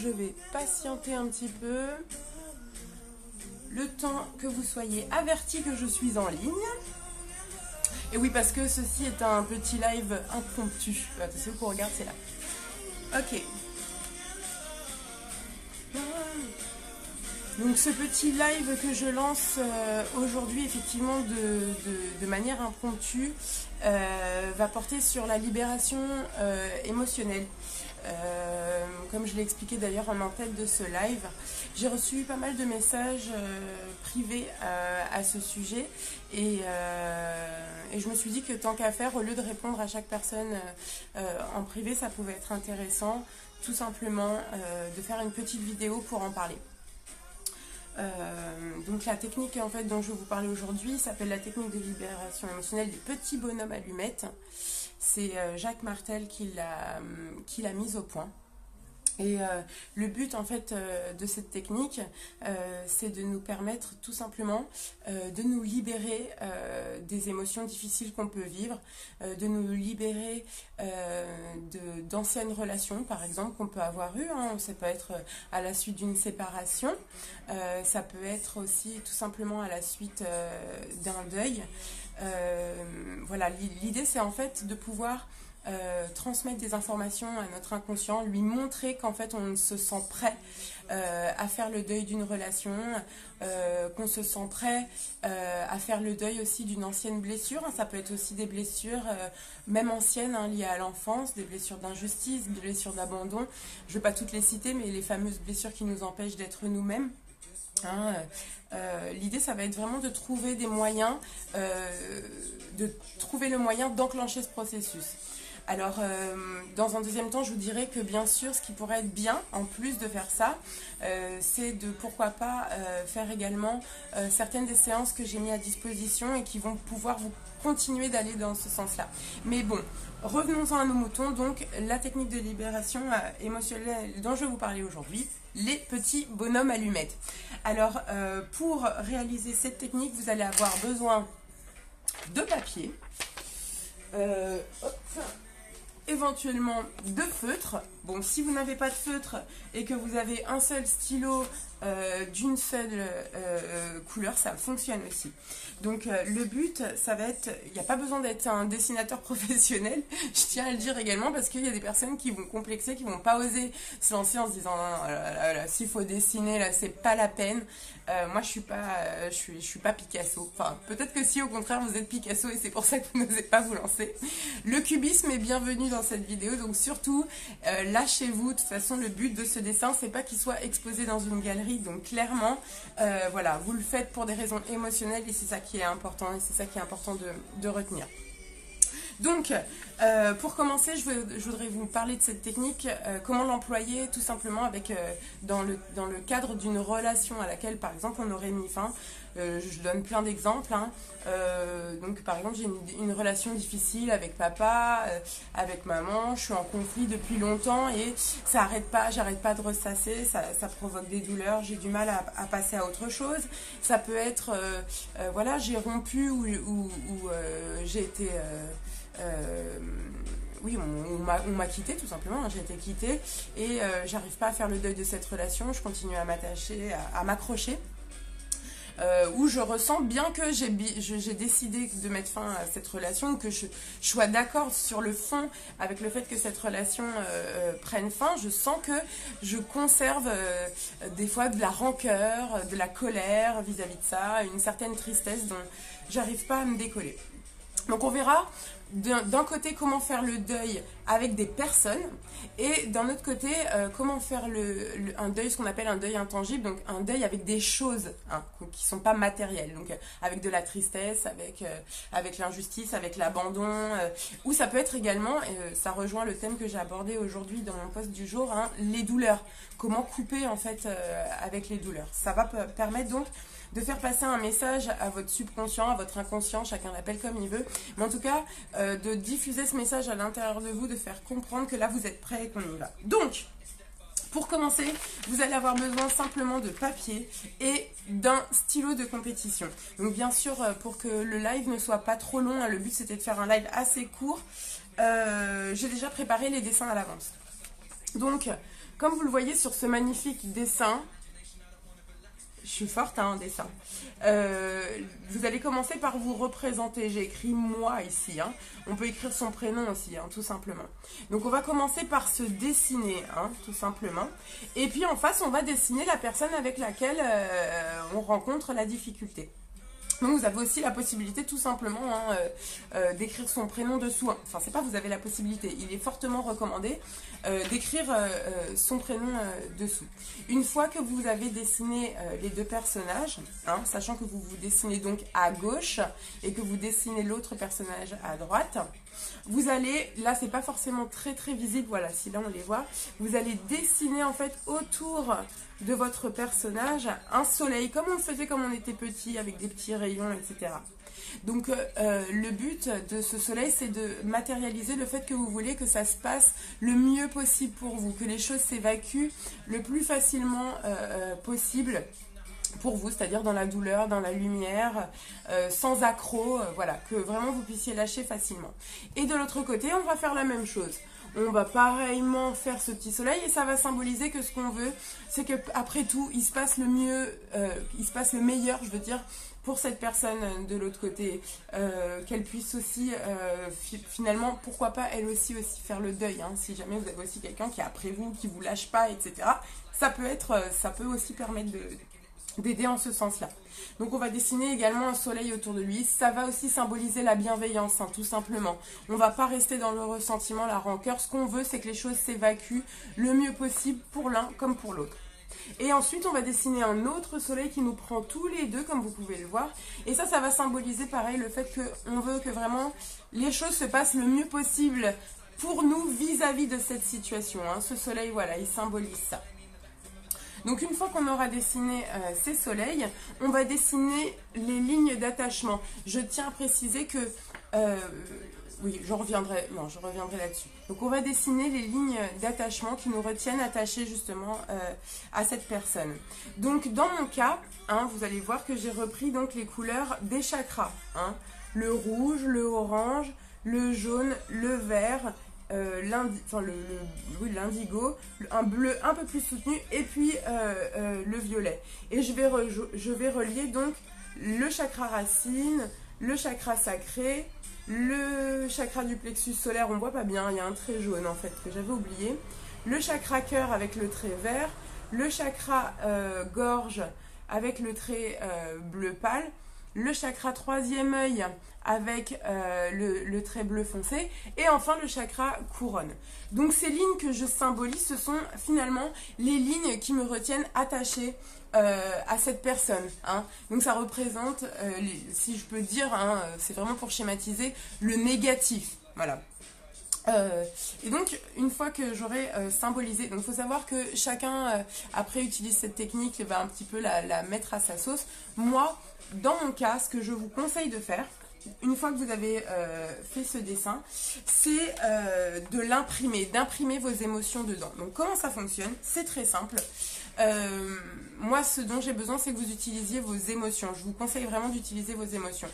je vais patienter un petit peu. Le temps que vous soyez avertis que je suis en ligne. Et oui, parce que ceci est un petit live impromptu. Attention qu'on regarde, c'est là. Ok. Donc ce petit live que je lance aujourd'hui, effectivement, de manière impromptue, va porter sur la libération émotionnelle. Comme je l'ai expliqué d'ailleurs en tête de ce live, j'ai reçu pas mal de messages privés à ce sujet et je me suis dit que tant qu'à faire, au lieu de répondre à chaque personne en privé, ça pouvait être intéressant tout simplement de faire une petite vidéo pour en parler. Donc la technique en fait dont je vais vous parler aujourd'hui s'appelle la technique de libération émotionnelle des petits bonhommes allumettes. C'est Jacques Martel qui l'a mise au point. Et le but en fait de cette technique, c'est de nous permettre tout simplement de nous libérer des émotions difficiles qu'on peut vivre, de nous libérer d'anciennes relations par exemple qu'on peut avoir eues, hein. Ça peut être à la suite d'une séparation, ça peut être aussi tout simplement à la suite d'un deuil. Voilà, l'idée c'est en fait de pouvoir transmettre des informations à notre inconscient, lui montrer qu'en fait on se sent prêt à faire le deuil d'une relation, qu'on se sent prêt à faire le deuil aussi d'une ancienne blessure. Ça peut être aussi des blessures même anciennes, hein, liées à l'enfance, des blessures d'injustice, des blessures d'abandon. Je ne vais pas toutes les citer, mais les fameuses blessures qui nous empêchent d'être nous-mêmes. Hein, l'idée ça va être vraiment de trouver des moyens, le moyen d'enclencher ce processus. Alors, dans un deuxième temps, je vous dirais que bien sûr, ce qui pourrait être bien, en plus de faire ça, c'est de, pourquoi pas, faire également certaines des séances que j'ai mis à disposition et qui vont pouvoir vous continuer d'aller dans ce sens-là. Mais bon, revenons-en à nos moutons. Donc, la technique de libération émotionnelle dont je vais vous parler aujourd'hui, les petits bonhommes allumettes. Alors, pour réaliser cette technique, vous allez avoir besoin de papier, éventuellement de feutre. Bon, si vous n'avez pas de feutre et que vous avez un seul stylo d'une seule couleur, ça fonctionne aussi. Donc le but, ça va être, il n'y a pas besoin d'être un dessinateur professionnel, je tiens à le dire également, parce qu'il y a des personnes qui vont complexer, qui vont pas oser se lancer en se disant s'il faut dessiner là, c'est pas la peine. Moi je suis pas Picasso, enfin peut-être que si au contraire vous êtes Picasso et c'est pour ça que vous n'osez pas vous lancer. Le cubisme est bienvenu dans cette vidéo, donc surtout lâchez-vous. De toute façon le but de ce dessin c'est pas qu'il soit exposé dans une galerie, donc clairement voilà, vous le faites pour des raisons émotionnelles et c'est ça qui est important, et c'est ça qui est important de retenir. Donc, pour commencer, je voudrais vous parler de cette technique, comment l'employer tout simplement avec, dans le cadre d'une relation à laquelle, par exemple, on aurait mis fin. Je donne plein d'exemples. Hein. Donc, par exemple, j'ai une relation difficile avec papa, avec maman, je suis en conflit depuis longtemps et ça arrête pas, j'arrête pas de ressasser, ça provoque des douleurs, j'ai du mal à passer à autre chose. Ça peut être, voilà, j'ai rompu ou j'ai été... oui, on m'a quitté tout simplement, hein, j'ai été quittée et j'arrive pas à faire le deuil de cette relation, je continue à m'attacher, à m'accrocher. Où je ressens, bien que j'ai décidé de mettre fin à cette relation, que je sois d'accord sur le fond avec le fait que cette relation prenne fin, je sens que je conserve des fois de la rancœur, de la colère vis-à-vis de ça, une certaine tristesse dont j'arrive pas à me décoller. Donc on verra d'un côté comment faire le deuil avec des personnes et d'un autre côté comment faire un deuil, ce qu'on appelle un deuil intangible, donc un deuil avec des choses, hein, qui ne sont pas matérielles, donc avec de la tristesse, avec l'injustice, avec l'abandon, ou ça peut être également, ça rejoint le thème que j'ai abordé aujourd'hui dans mon post du jour, hein, les douleurs, comment couper en fait avec les douleurs. Ça va permettre donc de faire passer un message à votre subconscient, à votre inconscient, chacun l'appelle comme il veut, mais en tout cas de diffuser ce message à l'intérieur de vous, de faire comprendre que là vous êtes prêts et qu'on y va. Donc, pour commencer, vous allez avoir besoin simplement de papier et d'un stylo de compétition. Donc bien sûr, pour que le live ne soit pas trop long, hein, le but c'était de faire un live assez court, j'ai déjà préparé les dessins à l'avance. Donc, comme vous le voyez sur ce magnifique dessin, je suis forte hein, en dessin. Vous allez commencer par vous représenter. J'ai écrit moi ici. Hein. On peut écrire son prénom aussi, hein, tout simplement. Donc on va commencer par se dessiner, hein, tout simplement. Et puis en face, on va dessiner la personne avec laquelle on rencontre la difficulté. Donc vous avez aussi la possibilité tout simplement d'écrire son prénom dessous. Enfin c'est pas vous avez la possibilité, il est fortement recommandé d'écrire son prénom dessous. Une fois que vous avez dessiné les deux personnages, hein, sachant que vous vous dessinez donc à gauche et que vous dessinez l'autre personnage à droite, vous allez, là c'est pas forcément très visible, voilà si là on les voit, vous allez dessiner en fait autour de votre personnage un soleil, comme on le faisait quand on était petit, avec des petits rayons, etc. Donc le but de ce soleil, c'est de matérialiser le fait que vous voulez que ça se passe le mieux possible pour vous, que les choses s'évacuent le plus facilement possible pour vous, c'est-à-dire dans la douleur, dans la lumière, sans accroc, voilà, que vraiment vous puissiez lâcher facilement. Et de l'autre côté, on va faire la même chose. On va pareillement faire ce petit soleil et ça va symboliser que ce qu'on veut, c'est qu'après tout, il se passe le mieux, il se passe le meilleur, je veux dire, pour cette personne de l'autre côté, qu'elle puisse aussi, finalement, pourquoi pas elle aussi faire le deuil, hein, si jamais vous avez aussi quelqu'un qui est après vous, qui vous lâche pas, etc. Ça peut aussi permettre d'aider en ce sens-là. Donc on va dessiner également un soleil autour de lui. Ça va aussi symboliser la bienveillance, hein, tout simplement. On ne va pas rester dans le ressentiment, la rancœur. Ce qu'on veut, c'est que les choses s'évacuent le mieux possible pour l'un comme pour l'autre. Et ensuite, on va dessiner un autre soleil qui nous prend tous les deux, comme vous pouvez le voir. Et ça va symboliser pareil le fait qu'on veut que vraiment les choses se passent le mieux possible pour nous vis-à-vis de cette situation. Hein. Ce soleil, voilà, il symbolise ça. Donc une fois qu'on aura dessiné ces soleils, on va dessiner les lignes d'attachement. Je tiens à préciser que, oui, je reviendrai là-dessus. Donc on va dessiner les lignes d'attachement qui nous retiennent attachés justement à cette personne. Donc dans mon cas, hein, vous allez voir que j'ai repris donc les couleurs des chakras. Hein, le rouge, le orange, le jaune, le vert, l'indigo, un bleu un peu plus soutenu et puis le violet. Et je vais relier donc le chakra racine, le chakra sacré, le chakra du plexus solaire, on voit pas bien, il y a un trait jaune en fait que j'avais oublié, le chakra cœur avec le trait vert, le chakra gorge avec le trait bleu pâle, le chakra troisième œil avec le trait bleu foncé et enfin le chakra couronne. Donc ces lignes que je symbolise, ce sont finalement les lignes qui me retiennent attachée à cette personne. Hein. Donc ça représente, si je peux dire, hein, c'est vraiment pour schématiser, le négatif. Voilà. Et donc une fois que j'aurai symbolisé, donc il faut savoir que chacun après utilise cette technique et va un petit peu la mettre à sa sauce. Moi, dans mon cas, ce que je vous conseille de faire, une fois que vous avez fait ce dessin, c'est d'imprimer vos émotions dedans. Donc comment ça fonctionne? C'est très simple. Moi, ce dont j'ai besoin, c'est que vous utilisiez vos émotions. Je vous conseille vraiment d'utiliser vos émotions.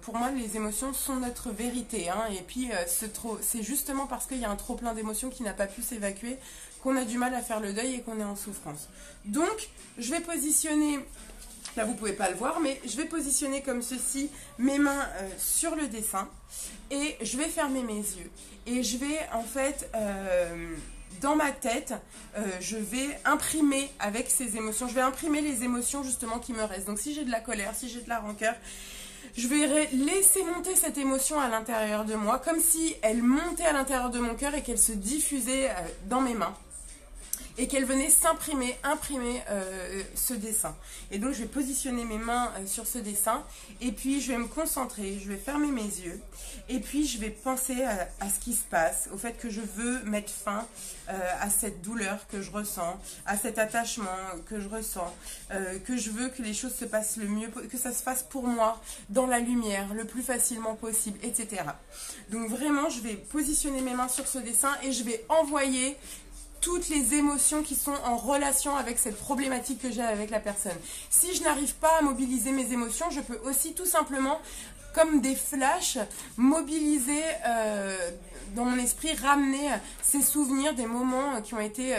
Pour moi, les émotions sont notre vérité. Hein, et puis, c'est justement parce qu'il y a un trop plein d'émotions qui n'a pas pu s'évacuer qu'on a du mal à faire le deuil et qu'on est en souffrance. Donc, je vais positionner... Là, vous ne pouvez pas le voir, mais je vais positionner comme ceci mes mains sur le dessin et je vais fermer mes yeux. Et je vais, en fait, dans ma tête, je vais imprimer avec ces émotions. Je vais imprimer les émotions, justement, qui me restent. Donc, si j'ai de la colère, si j'ai de la rancœur, je vais laisser monter cette émotion à l'intérieur de moi, comme si elle montait à l'intérieur de mon cœur et qu'elle se diffusait dans mes mains. Et qu'elle venait imprimer ce dessin. Et donc je vais positionner mes mains sur ce dessin et puis je vais me concentrer, je vais fermer mes yeux et puis je vais penser à ce qui se passe, au fait que je veux mettre fin à cette douleur que je ressens, à cet attachement que je ressens, que je veux que les choses se passent le mieux, que ça se fasse pour moi dans la lumière, le plus facilement possible, etc. Donc vraiment je vais positionner mes mains sur ce dessin et je vais envoyer toutes les émotions qui sont en relation avec cette problématique que j'ai avec la personne. Si je n'arrive pas à mobiliser mes émotions, je peux aussi tout simplement comme des flashs, mobiliser dans mon esprit, ramener ces souvenirs des moments qui ont été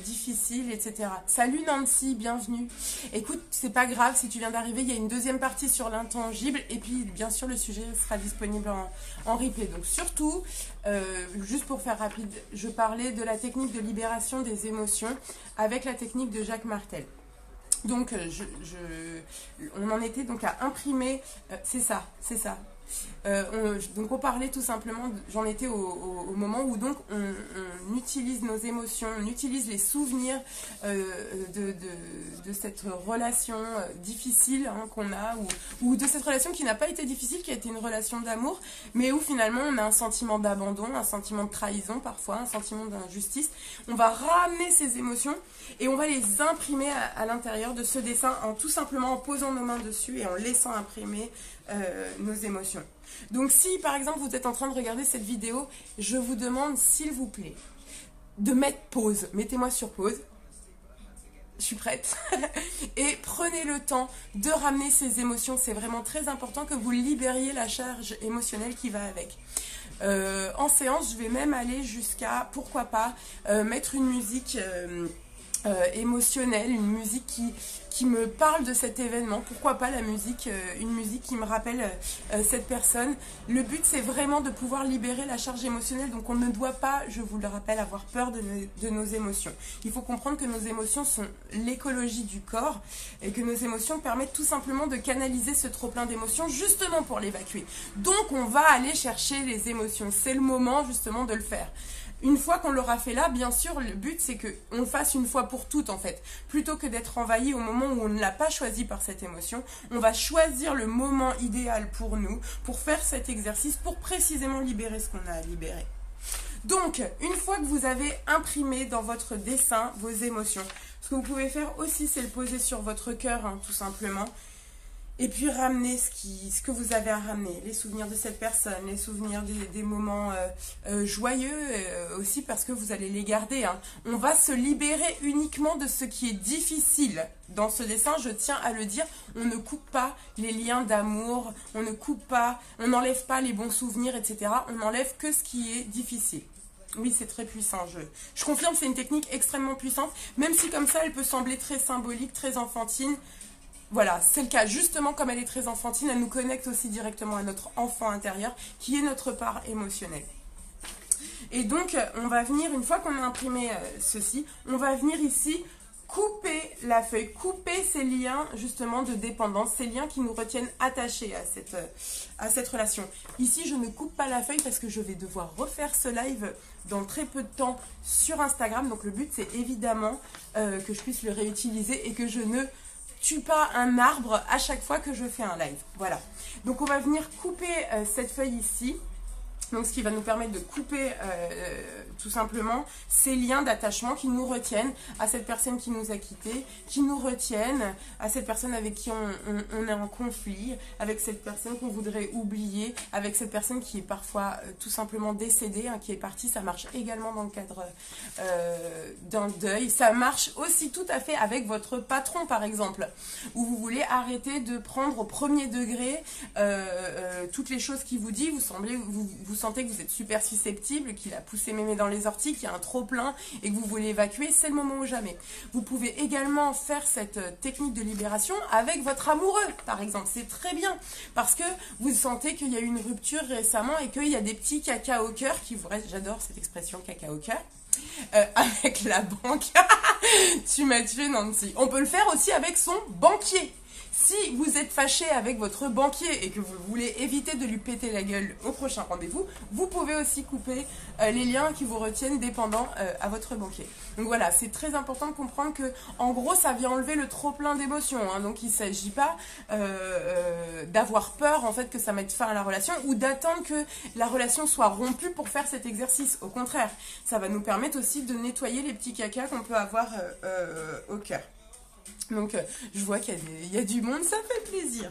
difficiles, etc. Salut Nancy, bienvenue. Écoute, c'est pas grave si tu viens d'arriver, il y a une deuxième partie sur l'intangible et puis bien sûr le sujet sera disponible en replay. Donc surtout, juste pour faire rapide, je parlais de la technique de libération des émotions avec la technique de Jacques Martel. Donc on en était donc à imprimer, c'est ça. Donc on parlait tout simplement, j'en étais au moment où donc on utilise nos émotions, on utilise les souvenirs de cette relation difficile qu'on a, ou de cette relation qui n'a pas été difficile, qui a été une relation d'amour, mais où finalement on a un sentiment d'abandon, un sentiment de trahison parfois, un sentiment d'injustice. On va ramener ces émotions et on va les imprimer à l'intérieur de ce dessin en tout simplement en posant nos mains dessus et en laissant imprimer nos émotions. Donc si par exemple vous êtes en train de regarder cette vidéo, je vous demande s'il vous plaît de mettre pause, mettez-moi sur pause, je suis prête, et prenez le temps de ramener ces émotions, c'est vraiment très important que vous libériez la charge émotionnelle qui va avec. En séance, je vais même aller jusqu'à, pourquoi pas, mettre une musique émotionnelle, une musique qui me parle de cet événement, pourquoi pas la musique, une musique qui me rappelle cette personne. Le but c'est vraiment de pouvoir libérer la charge émotionnelle, donc on ne doit pas, je vous le rappelle, avoir peur de nos émotions. Il faut comprendre que nos émotions sont l'écologie du corps et que nos émotions permettent tout simplement de canaliser ce trop plein d'émotions justement pour l'évacuer. Donc on va aller chercher les émotions, c'est le moment justement de le faire. Une fois qu'on l'aura fait là, bien sûr, le but c'est qu'on le fasse une fois pour toutes en fait. Plutôt que d'être envahi au moment où on ne l'a pas choisi par cette émotion, on va choisir le moment idéal pour nous, pour faire cet exercice, pour précisément libérer ce qu'on a à libérer. Donc, une fois que vous avez imprimé dans votre dessin vos émotions, ce que vous pouvez faire aussi, c'est le poser sur votre cœur, tout simplement. Et puis ramener ce que vous avez à ramener, les souvenirs de cette personne, les souvenirs des moments joyeux aussi parce que vous allez les garder. On va se libérer uniquement de ce qui est difficile. Dans ce dessin, je tiens à le dire, on ne coupe pas les liens d'amour, on ne coupe pas, on n'enlève pas les bons souvenirs, etc. On n'enlève que ce qui est difficile. Oui, c'est très puissant. Je confirme, c'est une technique extrêmement puissante, même si comme ça, elle peut sembler très symbolique, très enfantine. Voilà, c'est le cas. Justement, comme elle est très enfantine, elle nous connecte aussi directement à notre enfant intérieur, qui est notre part émotionnelle. Et donc, on va venir, une fois qu'on a imprimé ceci, on va venir ici couper la feuille, couper ces liens justement de dépendance, ces liens qui nous retiennent attachés à cette relation. Ici, je ne coupe pas la feuille parce que je vais devoir refaire ce live dans très peu de temps sur Instagram. Donc, le but, c'est évidemment que je puisse le réutiliser et que je ne tue pas un arbre à chaque fois que je fais un live. Voilà. Donc on va venir couper cette feuille ici. Donc ce qui va nous permettre de couper tout simplement ces liens d'attachement qui nous retiennent à cette personne qui nous a quittés, qui nous retiennent à cette personne avec qui on est en conflit, avec cette personne qu'on voudrait oublier, avec cette personne qui est parfois tout simplement décédée, qui est partie. Ça marche également dans le cadre d'un deuil. Ça marche aussi tout à fait avec votre patron par exemple, où vous voulez arrêter de prendre au premier degré toutes les choses qu'il vous dit. Vous sentez que vous êtes super susceptible, qu'il a poussé mémé dans les orties, qu'il y a un trop plein et que vous voulez évacuer, c'est le moment ou jamais. Vous pouvez également faire cette technique de libération avec votre amoureux, par exemple. C'est très bien parce que vous sentez qu'il y a eu une rupture récemment et qu'il y a des petits caca au cœur qui vous restent. J'adore cette expression caca au cœur. Avec la banque. Tu m'as tué, Nancy. On peut le faire aussi avec son banquier. Si vous êtes fâché avec votre banquier et que vous voulez éviter de lui péter la gueule au prochain rendez-vous, vous pouvez aussi couper les liens qui vous retiennent dépendants à votre banquier. Donc voilà, c'est très important de comprendre que, en gros, ça vient enlever le trop plein d'émotions. Donc il ne s'agit pas d'avoir peur en fait que ça mette fin à la relation ou d'attendre que la relation soit rompue pour faire cet exercice. Au contraire, ça va nous permettre aussi de nettoyer les petits cacas qu'on peut avoir au cœur. Donc je vois qu'il y a du monde, ça fait plaisir.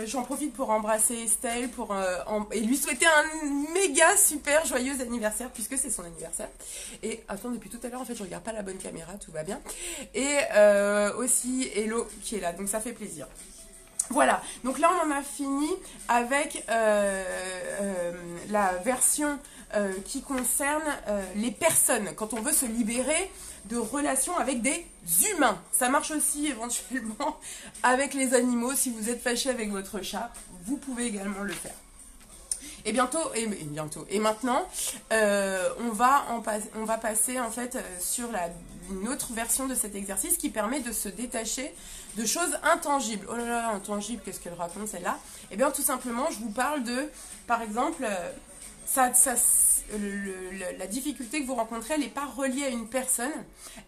J'en profite pour embrasser Estelle et lui souhaiter un méga super joyeux anniversaire puisque c'est son anniversaire. Et attends, depuis tout à l'heure en fait je regarde pas la bonne caméra, tout va bien. Et aussi Hello qui est là, donc ça fait plaisir. Voilà, donc là on en a fini avec la version qui concerne les personnes, quand on veut se libérer de relations avec des humains. Ça marche aussi éventuellement avec les animaux. Si vous ête fâché avec votre chat, vous pouvez également le faire. Et maintenant, on va passer en fait sur une autre version de cet exercice qui permet de se détacher de choses intangibles. Oh là là, intangible, qu'est-ce qu'elle raconte celle-là? Eh bien, tout simplement, je vous parle de, par exemple, la difficulté que vous rencontrez, elle n'est pas reliée à une personne,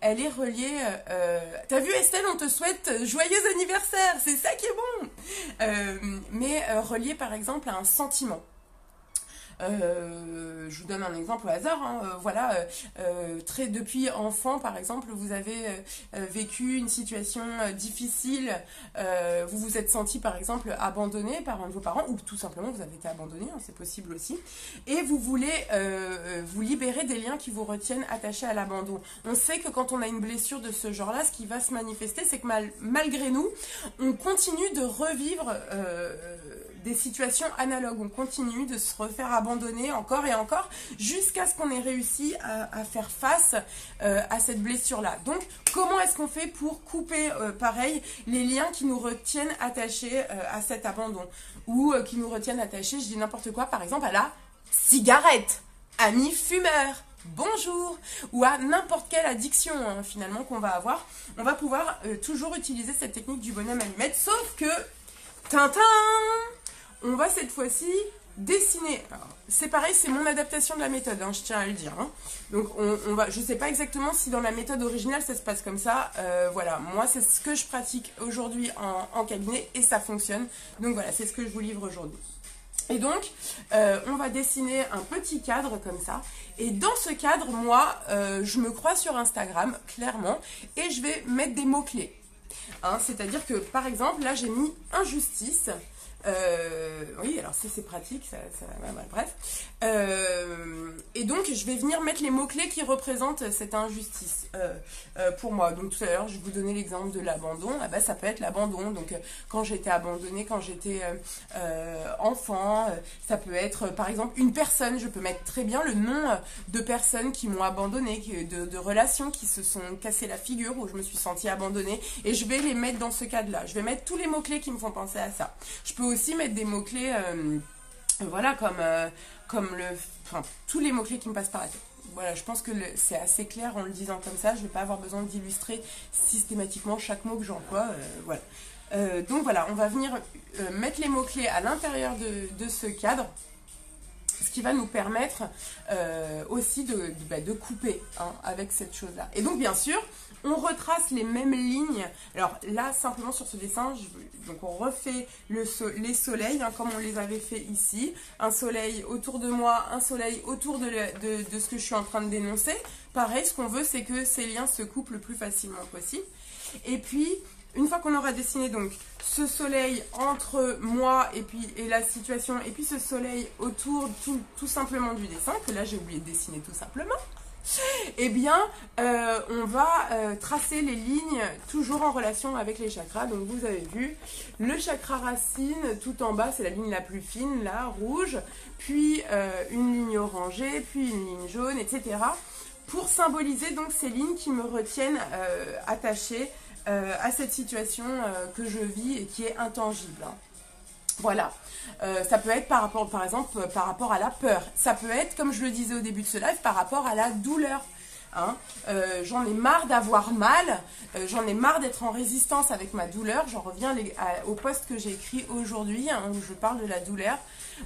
elle est reliée... T'as vu Estelle, on te souhaite joyeux anniversaire, c'est ça qui est bon, mais reliée par exemple à un sentiment. Je vous donne un exemple au hasard, hein. Voilà, depuis enfant par exemple, vous avez vécu une situation difficile, vous vous êtes senti par exemple abandonné par un de vos parents, ou tout simplement vous avez été abandonné, hein, c'est possible aussi, et vous voulez vous libérer des liens qui vous retiennent attachés à l'abandon. On sait que quand on a une blessure de ce genre-là, ce qui va se manifester, c'est que malgré nous, on continue de revivre des situations analogues, on continue de se refaire abandonner encore et encore jusqu'à ce qu'on ait réussi à faire face à cette blessure-là. Donc, comment est-ce qu'on fait pour couper, pareil, les liens qui nous retiennent attachés à cet abandon, ou qui nous retiennent attachés, je dis n'importe quoi, par exemple à la cigarette, amis fumeurs, bonjour, ou à n'importe quelle addiction hein, finalement qu'on va avoir, on va pouvoir toujours utiliser cette technique du bonhomme allumette, sauf que, tintin, on va cette fois-ci dessiner. C'est pareil, c'est mon adaptation de la méthode, hein, je tiens à le dire. Hein. Donc je ne sais pas exactement si dans la méthode originale ça se passe comme ça. Voilà, moi c'est ce que je pratique aujourd'hui en cabinet et ça fonctionne. Donc voilà, c'est ce que je vous livre aujourd'hui. Et donc, on va dessiner un petit cadre comme ça. Et dans ce cadre, moi, je me crois sur Instagram, clairement, et je vais mettre des mots-clés. Hein, c'est-à-dire que, par exemple, là, j'ai mis injustice. Oui, alors c'est pratique, bref. Et donc, je vais venir mettre les mots-clés qui représentent cette injustice pour moi. Donc, tout à l'heure, je vais vous donner l'exemple de l'abandon. Ah bah, ça peut être l'abandon. Donc, quand j'étais abandonnée, quand j'étais enfant, ça peut être, par exemple, une personne. Je peux mettre très bien le nom de personnes qui m'ont abandonnée, de relations qui se sont cassées la figure, où je me suis sentie abandonnée. Et je vais les mettre dans ce cadre-là. Je vais mettre tous les mots-clés qui me font penser à ça. Je peux aussi mettre des mots-clés, voilà, comme tous les mots-clés qui me passent par la tête. Voilà, je pense que c'est assez clair en le disant comme ça. Je ne vais pas avoir besoin d'illustrer systématiquement chaque mot que j'emploie. Voilà. Donc voilà, on va venir mettre les mots-clés à l'intérieur de ce cadre, ce qui va nous permettre aussi de couper hein, avec cette chose-là. Et donc bien sûr, on retrace les mêmes lignes. Alors là, simplement sur ce dessin, donc on refait les soleils, hein, comme on les avait fait ici. Un soleil autour de moi, un soleil autour de ce que je suis en train de dénoncer. Pareil, ce qu'on veut, c'est que ces liens se coupent le plus facilement possible. Et puis, une fois qu'on aura dessiné donc ce soleil entre moi et la situation, et puis ce soleil autour tout simplement du dessin, que là j'ai oublié de dessiner tout simplement, eh bien, on va tracer les lignes toujours en relation avec les chakras. Donc vous avez vu, le chakra racine, tout en bas, c'est la ligne la plus fine, là, rouge, puis une ligne orangée, puis une ligne jaune, etc. Pour symboliser donc ces lignes qui me retiennent attachée à cette situation que je vis et qui est intangible. Hein. Voilà, ça peut être par exemple par rapport à la peur, ça peut être, comme je le disais au début de ce live, par rapport à la douleur. Hein. J'en ai marre d'avoir mal, j'en ai marre d'être en résistance avec ma douleur. J'en reviens au post que j'ai écrit aujourd'hui, hein, où je parle de la douleur,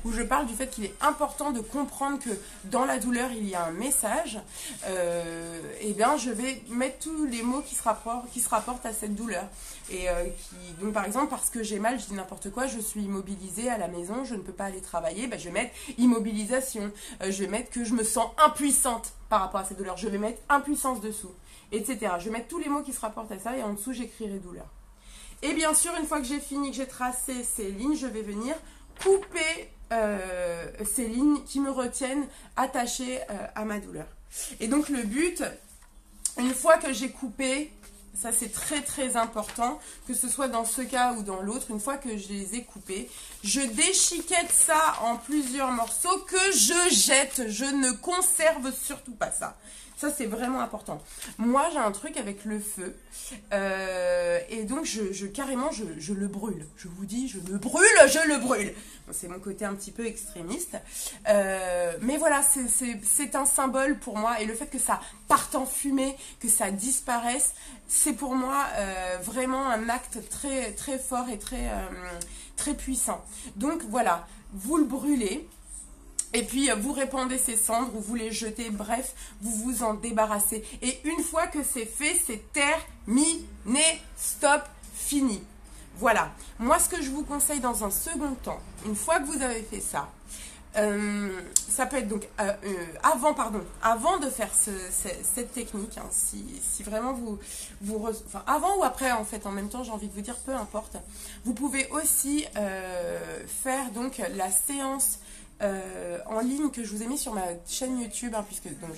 où je parle du fait qu'il est important de comprendre que dans la douleur il y a un message. Et bien je vais mettre tous les mots qui se rapportent à cette douleur. Et donc par exemple, parce que j'ai mal, je dis n'importe quoi, je suis immobilisée à la maison, je ne peux pas aller travailler, ben, je vais mettre immobilisation, je vais mettre que je me sens impuissante par rapport à cette douleur, je vais mettre impuissance dessous, etc. Je vais mettre tous les mots qui se rapportent à ça et en dessous j'écrirai douleur. Et bien sûr, une fois que j'ai fini, que j'ai tracé ces lignes, je vais venir couper ces lignes qui me retiennent attachées à ma douleur. Et donc le but, une fois que j'ai coupé Ça, c'est très très important, que ce soit dans ce cas ou dans l'autre. Une fois que je les ai coupés, je déchiquette ça en plusieurs morceaux que je jette. Je ne conserve surtout pas ça. Ça, c'est vraiment important. Moi, j'ai un truc avec le feu. Et donc, carrément, je le brûle. Je vous dis, je le brûle, je le brûle. Bon, c'est mon côté un petit peu extrémiste. Mais voilà, c'est un symbole pour moi. Et le fait que ça parte en fumée, que ça disparaisse, c'est pour moi vraiment un acte très, très fort et très, très puissant. Donc, voilà, vous le brûlez. Et puis, vous répandez ces cendres ou vous les jetez, bref, vous vous en débarrassez. Et une fois que c'est fait, c'est terminé, stop, fini. Voilà. Moi, ce que je vous conseille dans un second temps, une fois que vous avez fait ça, ça peut être donc avant de faire cette technique, hein, si vraiment enfin, avant ou après en fait, en même temps, j'ai envie de vous dire, peu importe. Vous pouvez aussi faire donc la séance en ligne que je vous ai mis sur ma chaîne YouTube, hein, puisque donc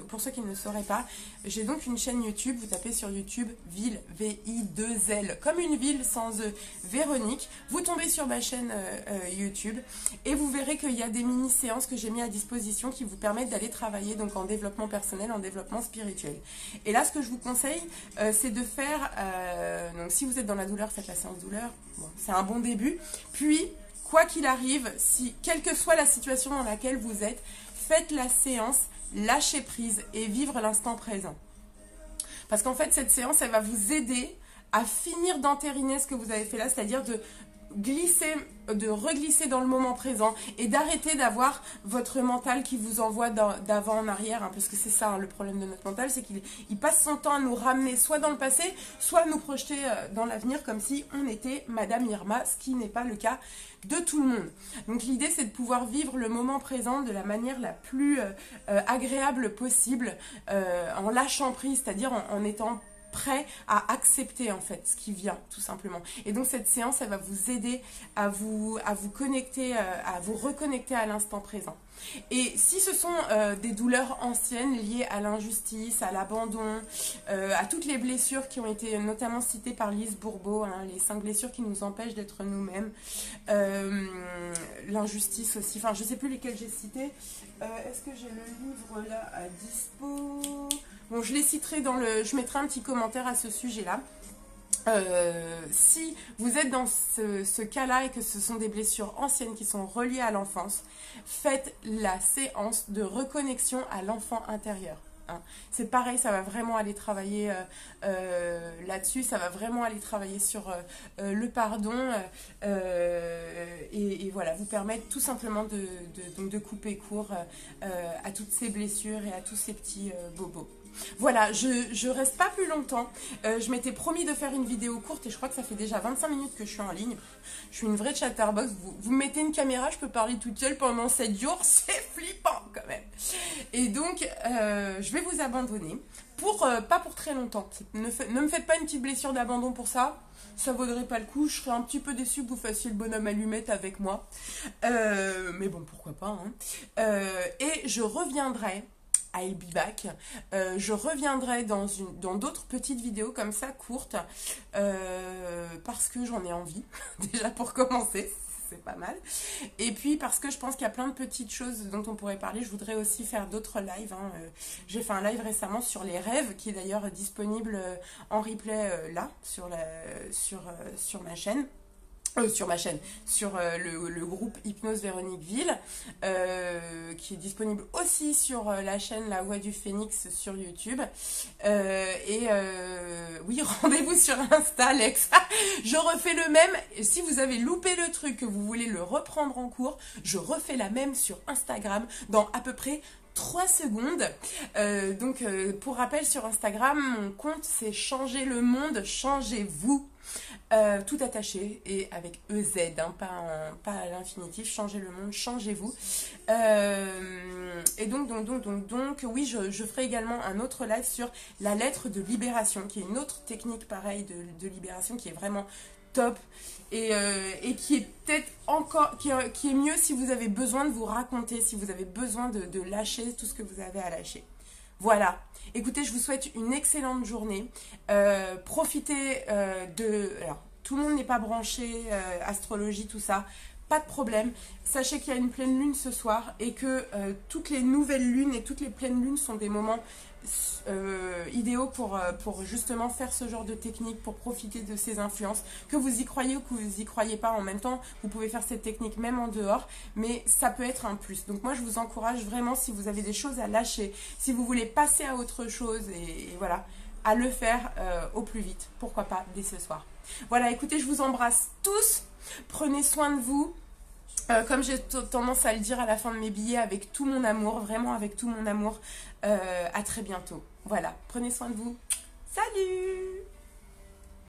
pour ceux qui ne le sauraient pas, j'ai donc une chaîne YouTube. Vous tapez sur YouTube Ville, V-I-2-L, comme une ville sans E, Véronique. Vous tombez sur ma chaîne YouTube et vous verrez qu'il y a des mini-séances que j'ai mis à disposition qui vous permettent d'aller travailler donc en développement personnel, en développement spirituel. Et là, ce que je vous conseille, c'est de faire, donc si vous êtes dans la douleur, faites la séance douleur. Bon, c'est un bon début. Puis, quoi qu'il arrive, quelle que soit la situation dans laquelle vous êtes, faites la séance, lâchez prise et vivre l'instant présent. Parce qu'en fait, cette séance, elle va vous aider à finir d'entériner ce que vous avez fait là, c'est-à-dire de reglisser dans le moment présent et d'arrêter d'avoir votre mental qui vous envoie d'avant en arrière, hein, parce que c'est ça, hein, le problème de notre mental, c'est qu'il passe son temps à nous ramener soit dans le passé, soit à nous projeter dans l'avenir comme si on était Madame Irma, ce qui n'est pas le cas de tout le monde. Donc l'idée, c'est de pouvoir vivre le moment présent de la manière la plus agréable possible, en lâchant prise, c'est-à-dire en étant prêt à accepter en fait ce qui vient tout simplement. Et donc cette séance, elle va vous aider à vous connecter, à vous reconnecter à l'instant présent. Et si ce sont des douleurs anciennes liées à l'injustice, à l'abandon, à toutes les blessures qui ont été notamment citées par Lise Bourbeau, hein, les 5 blessures qui nous empêchent d'être nous-mêmes, l'injustice aussi, enfin je sais plus lesquelles j'ai citées. Est-ce que j'ai le livre là à dispo? Bon, je les citerai je mettrai un petit commentaire à ce sujet-là. Si vous êtes dans ce cas-là et que ce sont des blessures anciennes qui sont reliées à l'enfance, faites la séance de reconnexion à l'enfant intérieur. Hein. C'est pareil, ça va vraiment aller travailler là-dessus, ça va vraiment aller travailler sur le pardon et voilà, vous permettre tout simplement de couper court à toutes ces blessures et à tous ces petits bobos. Voilà, je reste pas plus longtemps. Je m'étais promis de faire une vidéo courte et je crois que ça fait déjà 25 minutes que je suis en ligne. Je suis une vraie chatterbox. Vous me mettez une caméra, je peux parler toute seule pendant 7 jours. C'est flippant quand même. Et donc, je vais vous abandonner. Pas pour très longtemps. Ne me faites pas une petite blessure d'abandon pour ça. Ça vaudrait pas le coup. Je serais un petit peu déçue que vous fassiez le bonhomme allumette avec moi. Mais bon, pourquoi pas. Hein. Et je reviendrai. I'll be back. Je reviendrai dans d'autres petites vidéos comme ça, courtes, parce que j'en ai envie, déjà pour commencer, c'est pas mal. Et puis parce que je pense qu'il y a plein de petites choses dont on pourrait parler. Je voudrais aussi faire d'autres lives. Hein. J'ai fait un live récemment sur les rêves, qui est d'ailleurs disponible en replay là, sur ma chaîne. Sur le groupe Hypnose Véronique Ville, qui est disponible aussi sur la chaîne La Voix du Phénix sur YouTube. Oui, rendez-vous sur Insta, Alex. Je refais le même. Si vous avez loupé le truc, que vous voulez le reprendre en cours, je refais la même sur Instagram dans à peu près 3 secondes. Pour rappel, sur Instagram, mon compte c'est Changer le monde, changez-vous. Tout attaché et avec EZ, hein, pas à l'infinitif. Changer le monde, changez-vous. Et donc, oui, je ferai également un autre live sur la lettre de libération, qui est une autre technique pareille de libération qui est vraiment top et qui est peut-être encore, qui est mieux si vous avez besoin de vous raconter, si vous avez besoin de lâcher tout ce que vous avez à lâcher. Voilà. Écoutez, je vous souhaite une excellente journée. Profitez Alors, tout le monde n'est pas branché, astrologie, tout ça. Pas de problème. Sachez qu'il y a une pleine lune ce soir et que toutes les nouvelles lunes et toutes les pleines lunes sont des moments idéaux pour justement faire ce genre de technique, pour profiter de ces influences. Que vous y croyez ou que vous y croyez pas en même temps, vous pouvez faire cette technique même en dehors, mais ça peut être un plus. Donc moi je vous encourage vraiment, si vous avez des choses à lâcher, si vous voulez passer à autre chose et voilà, à le faire au plus vite. Pourquoi pas dès ce soir. Voilà, écoutez, je vous embrasse tous. Prenez soin de vous. Comme j'ai tendance à le dire à la fin de mes billets, avec tout mon amour, vraiment avec tout mon amour. À très bientôt. Voilà, prenez soin de vous. Salut!